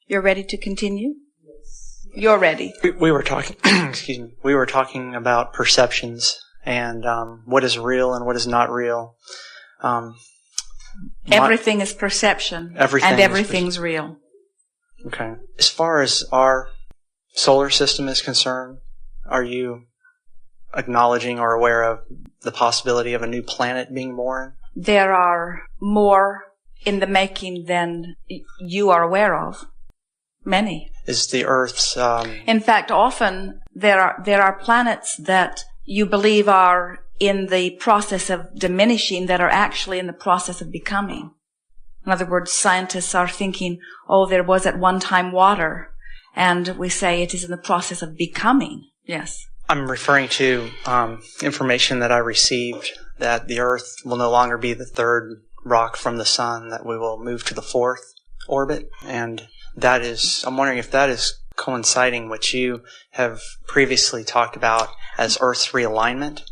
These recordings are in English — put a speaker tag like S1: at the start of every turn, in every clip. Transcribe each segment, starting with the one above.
S1: You're ready to continue? Yes. You're ready.
S2: We were talking, excuse me, we were talking about perceptions and what is real and what is not real.
S1: Everything is perception, and everything's real.
S2: Okay. As far as our solar system is concerned, are you acknowledging or aware of the possibility of a new planet being born?
S1: There are more in the making than you are aware of. Many.
S2: Is the Earth's...
S1: In fact, often there are planets that you believe are in the process of diminishing that are actually in the process of becoming. In other words, scientists are thinking, oh, there was at one time water, and we say it is in the process of becoming. Yes.
S2: I'm referring to information that I received that the Earth will no longer be the third rock from the sun, that we will move to the fourth orbit. And that is, I'm wondering if that is coinciding what you have previously talked about as Earth's realignment.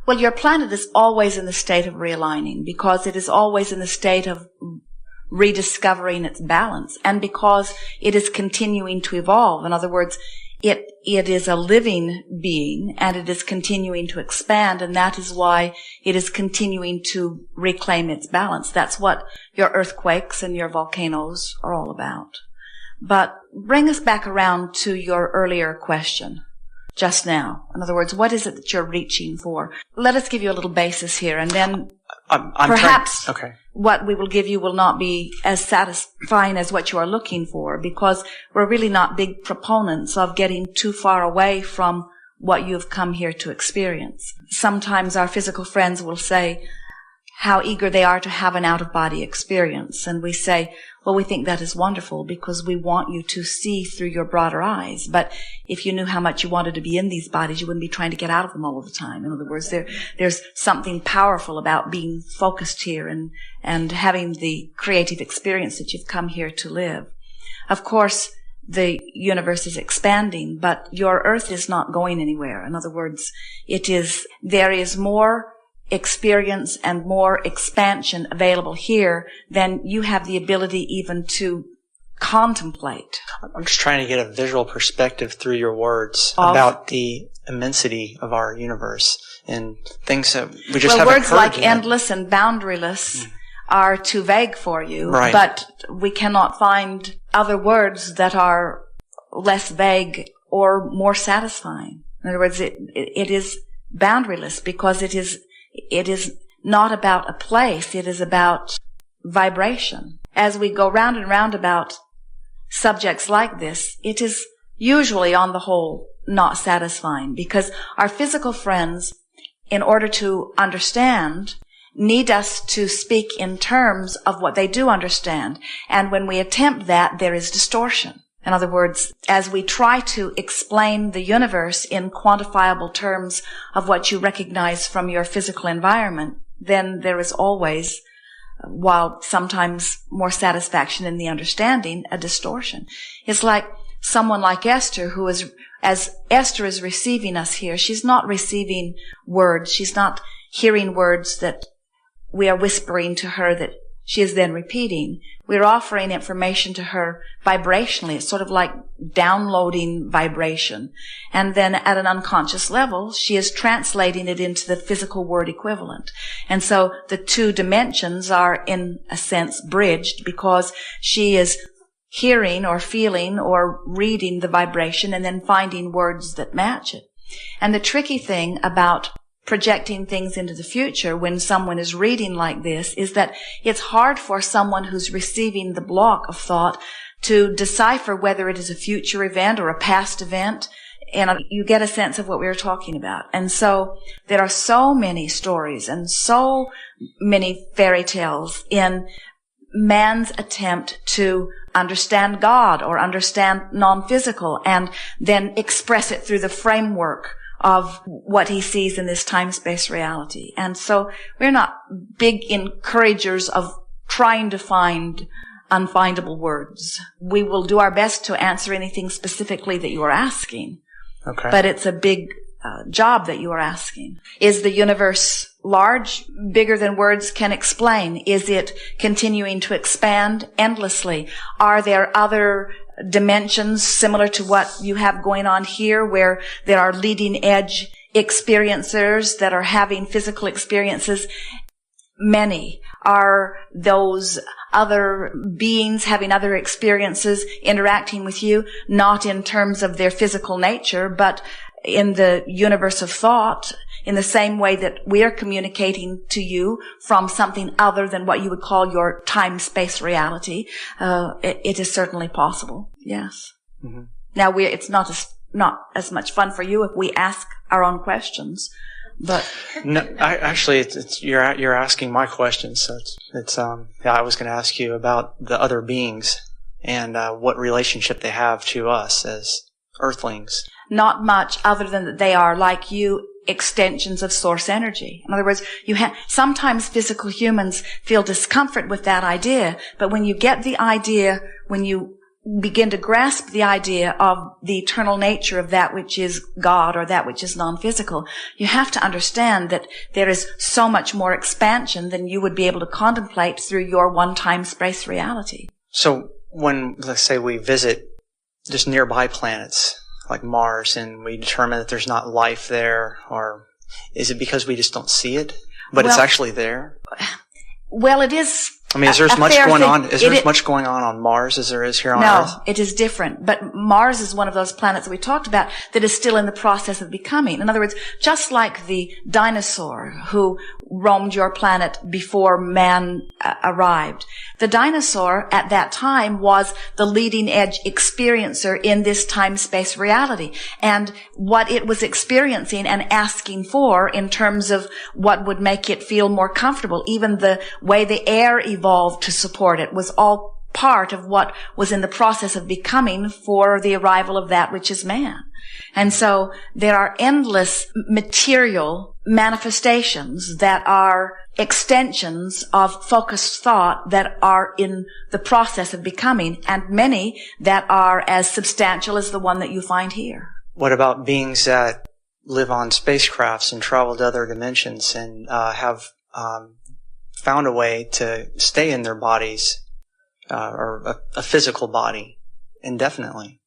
S1: Well, your planet is always in the state of realigning because it is always in the state of rediscovering its balance and because it is continuing to evolve. In other words, it is a living being and it is continuing to expand, and that is why it is continuing to reclaim its balance. That's what your earthquakes and your volcanoes are all about. But bring us back around to your earlier question just now. In other words, what is it that you're reaching for? Let us give you a little basis here, and then perhaps what we will give you will not be as satisfying as what you are looking for, because we're really not big proponents of getting too far away from what you've come here to experience. Sometimes our physical friends will say how eager they are to have an out-of-body experience, and we say, well, we think that is wonderful because we want you to see through your broader eyes. But if you knew how much you wanted to be in these bodies, you wouldn't be trying to get out of them all the time. In other words, there's something powerful about being focused here and having the creative experience that you've come here to live. Of course, the universe is expanding, but your Earth is not going anywhere. In other words, there is more experience and more expansion available here than you have the ability even to contemplate.
S2: I'm just trying to get a visual perspective through your words about the immensity of our universe and things that we just haven't heard
S1: words like
S2: yet.
S1: Endless and boundaryless are too vague for you,
S2: right.
S1: But we cannot find other words that are less vague or more satisfying. In other words, it is boundaryless because it is not about a place, it is about vibration. As we go round and round about subjects like this, it is usually, on the whole, not satisfying because our physical friends, in order to understand, need us to speak in terms of what they do understand. And when we attempt that, there is distortion. In other words, as we try to explain the universe in quantifiable terms of what you recognize from your physical environment, then there is always, while sometimes more satisfaction in the understanding, a distortion. It's like someone like Esther, who is, as Esther is receiving us here, she's not receiving words. She's not hearing words that we are whispering to her that she is then repeating. We're offering information to her vibrationally. It's sort of like downloading vibration. And then at an unconscious level, she is translating it into the physical word equivalent. And so the two dimensions are, in a sense, bridged because she is hearing or feeling or reading the vibration and then finding words that match it. And the tricky thing about projecting things into the future when someone is reading like this is that it's hard for someone who's receiving the block of thought to decipher whether it is a future event or a past event. And you get a sense of what we were talking about. And so there are so many stories and so many fairy tales in man's attempt to understand God or understand non-physical and then express it through the framework of what he sees in this time-space reality. And so we're not big encouragers of trying to find unfindable words. We will do our best to answer anything specifically that you are asking.
S2: Okay.
S1: But it's a big job that you are asking. Is the universe large, bigger than words can explain? Is it continuing to expand endlessly? Are there other dimensions similar to what you have going on here, where there are leading edge experiencers that are having physical experiences? Many. Are those other beings having other experiences interacting with you, not in terms of their physical nature, but in the universe of thought, in the same way that we are communicating to you from something other than what you would call your time-space reality? It is certainly possible. Yes. Mm-hmm. Now, it's not as much fun for you if we ask our own questions. But
S2: no, you're asking my questions. So I was going to ask you about the other beings and what relationship they have to us as earthlings.
S1: Not much, other than that they are, like you, extensions of source energy. In other words, sometimes physical humans feel discomfort with that idea, but when you get the idea, when you begin to grasp the idea of the eternal nature of that which is God or that which is non-physical, you have to understand that there is so much more expansion than you would be able to contemplate through your one-time space reality.
S2: So when, let's say, we visit just nearby planets like Mars and we determine that there's not life there, or is it because we just don't see it, but it's actually there?
S1: Well, it is.
S2: I mean, is there as much going on? Is there as much going on Mars as there is here on Earth?
S1: No, it is different. But Mars is one of those planets that we talked about that is still in the process of becoming. In other words, just like the dinosaur who roamed your planet before man arrived, the dinosaur at that time was the leading edge experiencer in this time-space reality. And what it was experiencing and asking for in terms of what would make it feel more comfortable, even the way the air evolved to support it, was all part of what was in the process of becoming for the arrival of that which is man. And so there are endless material manifestations that are extensions of focused thought that are in the process of becoming, and many that are as substantial as the one that you find here.
S2: What about beings that live on spacecrafts and travel to other dimensions and have found a way to stay in their bodies or a physical body indefinitely?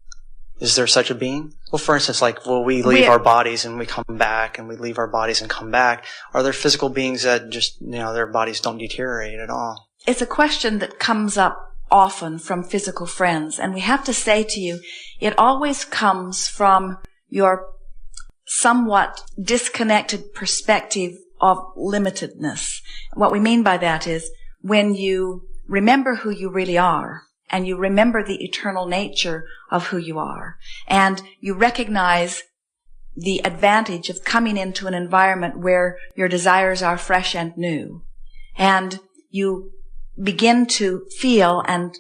S2: Is there such a being? Well, for instance, we leave our bodies and we come back, and we leave our bodies and come back. Are there physical beings that just, their bodies don't deteriorate at all?
S1: It's a question that comes up often from physical friends, and we have to say to you, it always comes from your somewhat disconnected perspective of limitedness. What we mean by that is when you remember who you really are, and you remember the eternal nature of who you are, and you recognize the advantage of coming into an environment where your desires are fresh and new, and you begin to feel and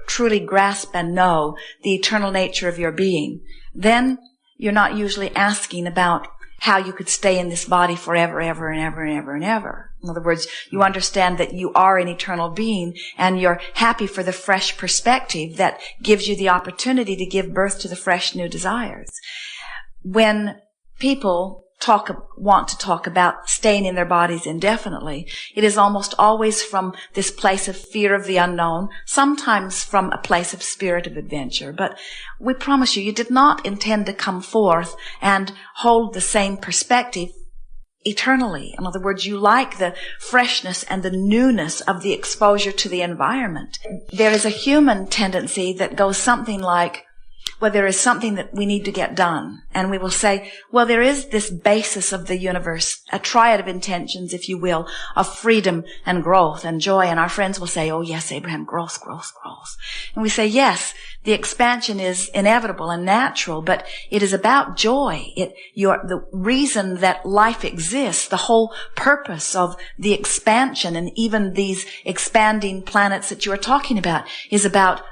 S1: truly grasp and know the eternal nature of your being, then you're not usually asking about how you could stay in this body forever, ever, and ever, and ever, and ever. In other words, you understand that you are an eternal being, and you're happy for the fresh perspective that gives you the opportunity to give birth to the fresh new desires. When people want to talk about staying in their bodies indefinitely, it is almost always from this place of fear of the unknown, sometimes from a place of spirit of adventure. But we promise you did not intend to come forth and hold the same perspective eternally. In other words, you like the freshness and the newness of the exposure to the environment. There is a human tendency that goes something like, well, there is something that we need to get done. And we will say, well, there is this basis of the universe, a triad of intentions, if you will, of freedom and growth and joy. And our friends will say, oh, yes, Abraham, growth, growth, growth. And we say, yes, the expansion is inevitable and natural, but it is about joy. The reason that life exists, the whole purpose of the expansion and even these expanding planets that you are talking about is about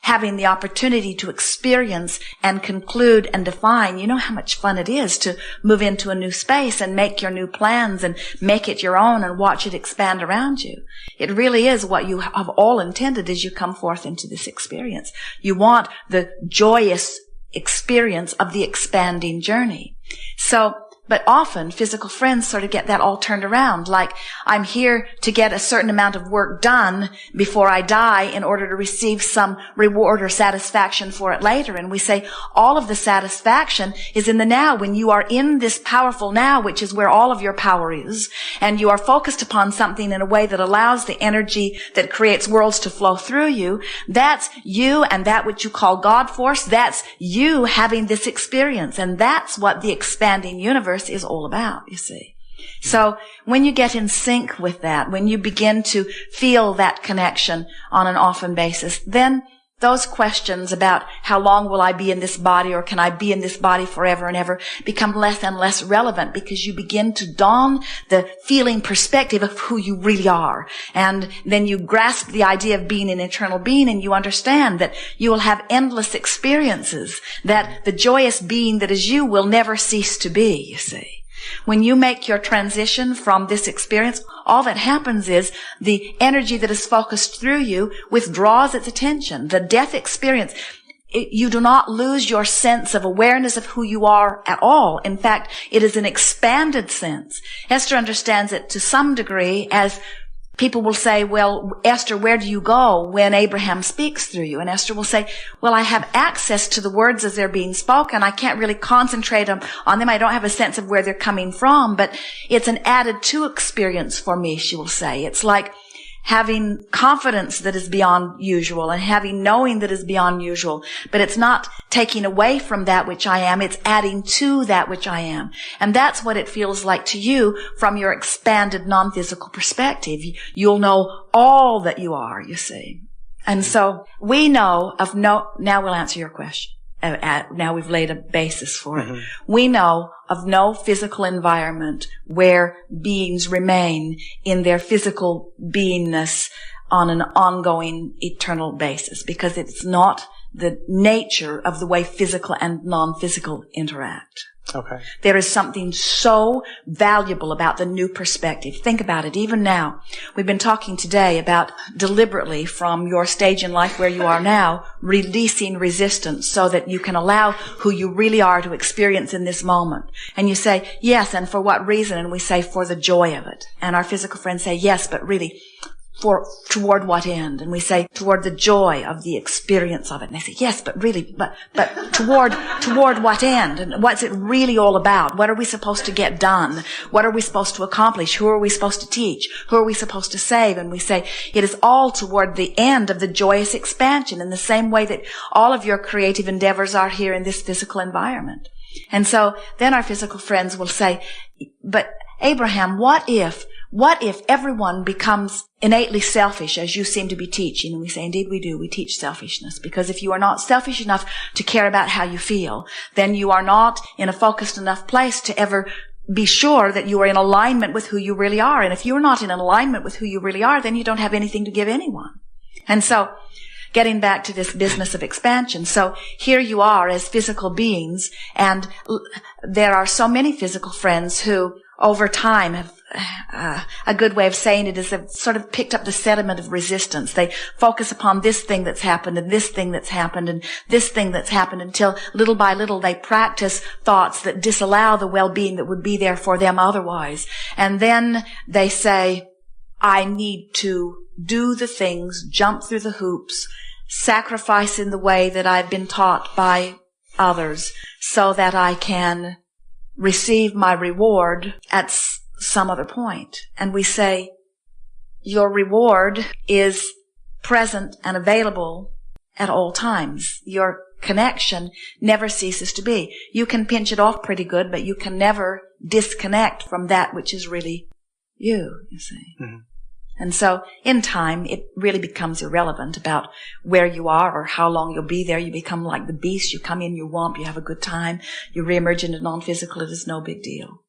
S1: having the opportunity to experience and conclude and define. You know how much fun it is to move into a new space and make your new plans and make it your own and watch it expand around you. It really is what you have all intended as you come forth into this experience. You want the joyous experience of the expanding journey. So but often physical friends sort of get that all turned around. Like, I'm here to get a certain amount of work done before I die in order to receive some reward or satisfaction for it later. And we say all of the satisfaction is in the now, when you are in this powerful now, which is where all of your power is, and you are focused upon something in a way that allows the energy that creates worlds to flow through you. That's you, and that which you call God force, that's you having this experience. And that's what the expanding universe is all about, you see. So when you get in sync with that, when you begin to feel that connection on an often basis, then those questions about how long will I be in this body, or can I be in this body forever and ever, become less and less relevant, because you begin to don the feeling perspective of who you really are. And then you grasp the idea of being an eternal being, and you understand that you will have endless experiences, that the joyous being that is you will never cease to be, you see. When you make your transition from this experience, all that happens is the energy that is focused through you withdraws its attention. The death experience, you do not lose your sense of awareness of who you are at all. In fact, it is an expanded sense. Esther understands it to some degree as people will say, well, Esther, where do you go when Abraham speaks through you? And Esther will say, well, I have access to the words as they're being spoken. I can't really concentrate on them. I don't have a sense of where they're coming from, but it's an added to experience for me, she will say. It's like having confidence that is beyond usual, and having knowing that is beyond usual. But it's not taking away from that which I am. It's adding to that which I am. And that's what it feels like to you from your expanded non-physical perspective. You'll know all that you are, you see. And so we know of now we'll answer your question. Now we've laid a basis for it. Mm-hmm. We know of no physical environment where beings remain in their physical beingness on an ongoing eternal basis, because it's not the nature of the way physical and non-physical interact.
S2: Okay.
S1: There is something so valuable about the new perspective. Think about it. Even now, we've been talking today about deliberately, from your stage in life where you are now, releasing resistance so that you can allow who you really are to experience in this moment. And you say, yes, and for what reason? And we say, for the joy of it. And our physical friends say, yes, but really, toward what end? And we say, toward the joy of the experience of it. And they say, yes, but really, but toward what end? And what's it really all about? What are we supposed to get done? What are we supposed to accomplish? Who are we supposed to teach? Who are we supposed to save? And we say, it is all toward the end of the joyous expansion, in the same way that all of your creative endeavors are here in this physical environment. And so then our physical friends will say, but Abraham, what if everyone becomes innately selfish, as you seem to be teaching? And we say, indeed we do. We teach selfishness, because if you are not selfish enough to care about how you feel, then you are not in a focused enough place to ever be sure that you are in alignment with who you really are. And if you are not in alignment with who you really are, then you don't have anything to give anyone. And so, getting back to this business of expansion. So here you are as physical beings, and there are so many physical friends who over time have a good way of saying it is they've sort of picked up the sediment of resistance. They focus upon this thing that's happened, and this thing that's happened, and this thing that's happened, until little by little they practice thoughts that disallow the well-being that would be there for them otherwise. And then they say, I need to do the things, jump through the hoops, sacrifice in the way that I've been taught by others, so that I can receive my reward at some other point. And we say, your reward is present and available at all times. Your connection never ceases to be. You can pinch it off pretty good, but you can never disconnect from that which is really you see. Mm-hmm. And so, in time, it really becomes irrelevant about where you are or how long you'll be there. You become like the beast. You come in, you whomp, you have a good time, you reemerge into non-physical. It is no big deal.